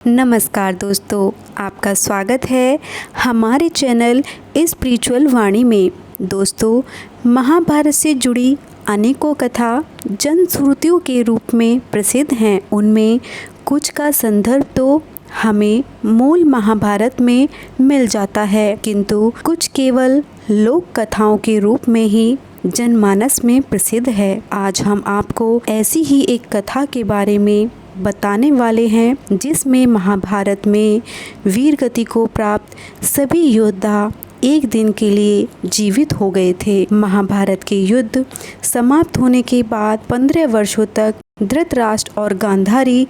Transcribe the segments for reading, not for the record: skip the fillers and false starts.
नमस्कार दोस्तों, आपका स्वागत है हमारे चैनल स्पिरिचुअल वाणी में। दोस्तों, महाभारत से जुड़ी अनेकों कथा जनश्रुतियों के रूप में प्रसिद्ध हैं। उनमें कुछ का संदर्भ तो हमें मूल महाभारत में मिल जाता है, किंतु कुछ केवल लोक कथाओं के रूप में ही जनमानस में प्रसिद्ध है। आज हम आपको ऐसी ही एक कथा के बारे में बताने वाले हैं, जिसमें महाभारत में वीर गति को प्राप्त सभी योद्धा एक दिन के लिए जीवित हो गए थे। महाभारत के युद्ध समाप्त होने के बाद 15 वर्षों तक धृतराष्ट्र और गांधारी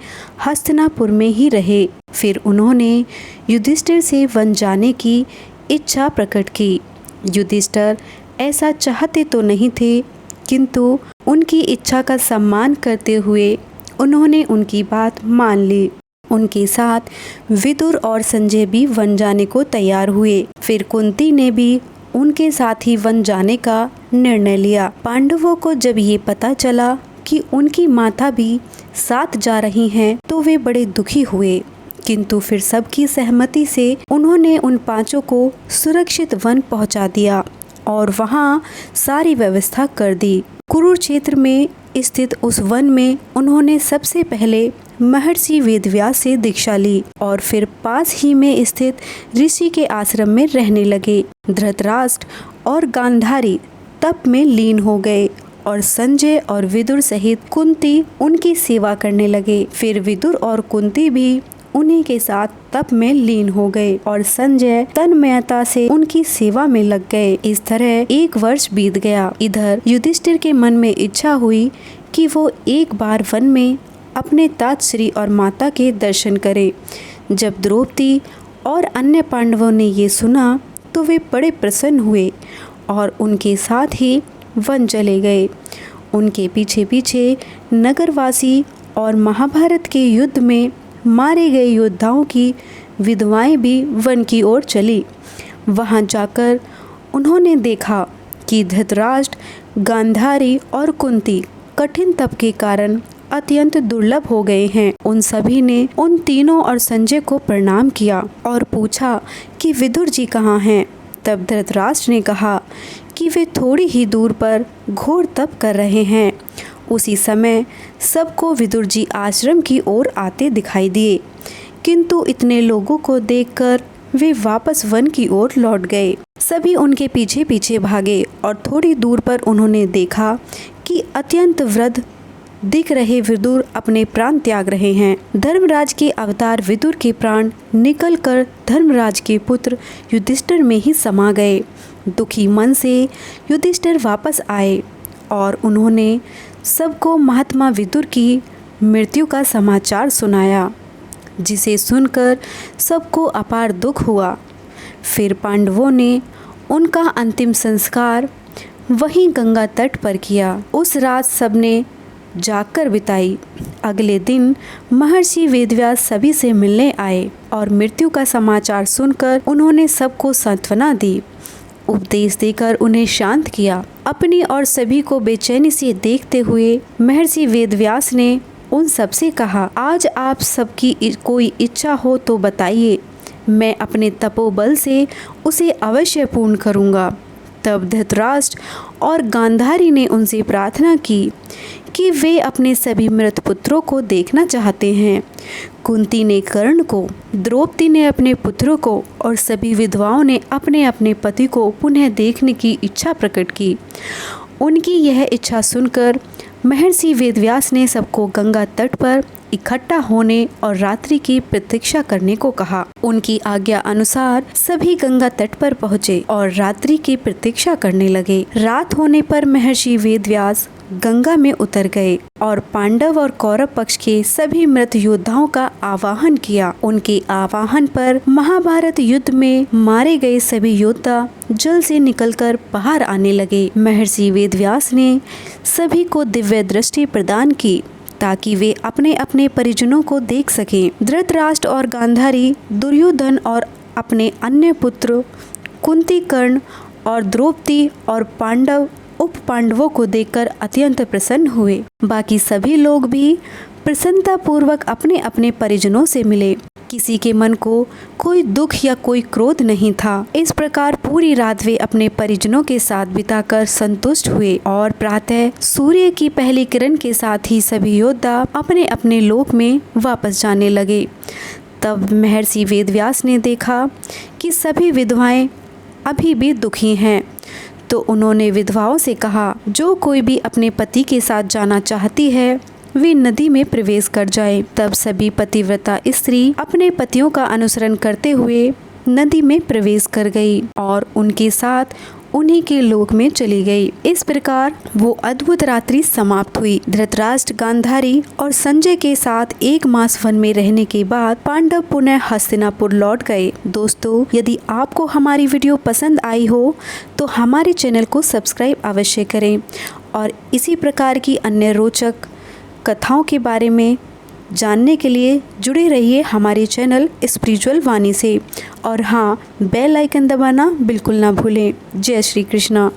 हस्तिनापुर में ही रहे। फिर उन्होंने युधिष्ठिर से वन जाने की इच्छा प्रकट की। युधिष्ठिर ऐसा चाहते तो नहीं थे, किंतु उनकी इच्छा का सम्मान करते हुए उन्होंने उनकी बात मान ली। उनके साथ विदुर और संजय भी वन जाने को तैयार हुए। फिर कुंती ने भी उनके साथ ही वन जाने का निर्णय लिया। पांडवों को जब ये पता चला कि उनकी माता भी साथ जा रही हैं, तो वे बड़े दुखी हुए, किंतु फिर सबकी सहमति से उन्होंने उन पांचों को सुरक्षित वन पहुंचा दिया और वहां सारी व्यवस्था कर दी। कुरुक्षेत्र में स्थित उस वन में उन्होंने सबसे पहले महर्षि वेदव्यास से दीक्षा ली और फिर पास ही में स्थित ऋषि के आश्रम में रहने लगे। धृतराष्ट्र और गांधारी तप में लीन हो गए और संजय और विदुर सहित कुंती उनकी सेवा करने लगे। फिर विदुर और कुंती भी उन्हीं के साथ तप में लीन हो गए और संजय तन्मयता से उनकी सेवा में लग गए। इस तरह 1 वर्ष बीत गया। इधर युधिष्ठिर के मन में इच्छा हुई कि वो एक बार वन में अपने तात श्री और माता के दर्शन करे। जब द्रौपदी और अन्य पांडवों ने ये सुना तो वे बड़े प्रसन्न हुए और उनके साथ ही वन चले गए। उनके पीछे पीछे नगरवासी और महाभारत के युद्ध में मारे गए योद्धाओं की विधवाएं भी वन की ओर चली। वहां जाकर उन्होंने देखा कि धृतराष्ट्र, गांधारी और कुंती कठिन तप के कारण अत्यंत दुर्लभ हो गए हैं। उन सभी ने उन तीनों और संजय को प्रणाम किया और पूछा कि विदुर जी कहाँ हैं। तब धृतराष्ट्र ने कहा कि वे थोड़ी ही दूर पर घोर तप कर रहे हैं। उसी समय सबको विदुर जी आश्रम की ओर आते दिखाई दिए, किंतु इतने लोगों को देखकर वे वापस वन की ओर लौट गए। सभी उनके पीछे पीछे भागे और थोड़ी दूर पर उन्होंने देखा कि अत्यंत वृद्ध दिख रहे विदुर अपने प्राण त्याग रहे हैं। धर्मराज के अवतार विदुर के प्राण निकलकर धर्मराज के पुत्र युधिष्ठिर में ही समा गए। दुखी मन से युधिष्ठिर वापस आए और उन्होंने सबको महात्मा विदुर की मृत्यु का समाचार सुनाया, जिसे सुनकर सबको अपार दुख हुआ। फिर पांडवों ने उनका अंतिम संस्कार वहीं गंगा तट पर किया। उस रात सबने जागकर बिताई। अगले दिन महर्षि वेदव्यास सभी से मिलने आए और मृत्यु का समाचार सुनकर उन्होंने सबको सांत्वना दी, उपदेश देकर उन्हें शांत किया। अपनी और सभी को बेचैनी से देखते हुए महर्षि वेदव्यास ने उन सबसे कहा, आज आप सबकी कोई इच्छा हो तो बताइए, मैं अपने तपोबल से उसे अवश्य पूर्ण करूँगा। तब धृतराष्ट्र और गांधारी ने उनसे प्रार्थना की कि वे अपने सभी मृत पुत्रों को देखना चाहते हैं। कुंती ने कर्ण को, द्रौपदी ने अपने पुत्रों को और सभी विधवाओं ने अपने अपने पति को पुनः देखने की इच्छा प्रकट की। उनकी यह इच्छा सुनकर महर्षि वेदव्यास ने सबको गंगा तट पर इकट्ठा होने और रात्रि की प्रतीक्षा करने को कहा। उनकी आज्ञा अनुसार सभी गंगा तट पर पहुँचे और रात्रि की प्रतीक्षा करने लगे। रात होने पर महर्षि वेदव्यास गंगा में उतर गए और पांडव और कौरव पक्ष के सभी मृत योद्धाओं का आवाहन किया। उनके आवाहन पर महाभारत युद्ध में मारे गए सभी योद्धा जल से निकलकर बाहर आने लगे। महर्षि वेदव्यास ने सभी को दिव्य दृष्टि प्रदान की ताकि वे अपने अपने परिजनों को देख सकें। धृतराष्ट्र और गांधारी, दुर्योधन और अपने अन्य पुत्र, कुंती, कर्ण और द्रौपदी और पांडव उप पांडवों को देखकर अत्यंत प्रसन्न हुए। बाकी सभी लोग भी प्रसन्नता पूर्वक अपने अपने परिजनों से मिले। किसी के मन को कोई दुख या कोई क्रोध नहीं था। इस प्रकार पूरी रात वे अपने परिजनों के साथ बिताकर संतुष्ट हुए और प्रातः सूर्य की पहली किरण के साथ ही सभी योद्धा अपने अपने लोक में वापस जाने लगे। तब महर्षि वेदव्यास ने देखा कि सभी विधवाएं अभी भी दुखी हैं, तो उन्होंने विधवाओं से कहा, जो कोई भी अपने पति के साथ जाना चाहती है वे नदी में प्रवेश कर जाए। तब सभी पतिव्रता स्त्री अपने पतियों का अनुसरण करते हुए नदी में प्रवेश कर गई और उनके साथ उन्हीं के लोक में चली गई। इस प्रकार वो अद्भुत रात्रि समाप्त हुई। धृतराष्ट्र, गांधारी और संजय के साथ 1 मास वन में रहने के बाद पांडव पुनः हस्तिनापुर लौट गए। दोस्तों, यदि आपको हमारी वीडियो पसंद आई हो तो हमारे चैनल को सब्सक्राइब अवश्य करें और इसी प्रकार की अन्य रोचक कथाओं के बारे में जानने के लिए जुड़े रहिए हमारे चैनल स्पिरिचुअल वाणी से। और हाँ, बेल आइकन दबाना बिल्कुल ना भूलें। जय श्री कृष्णा।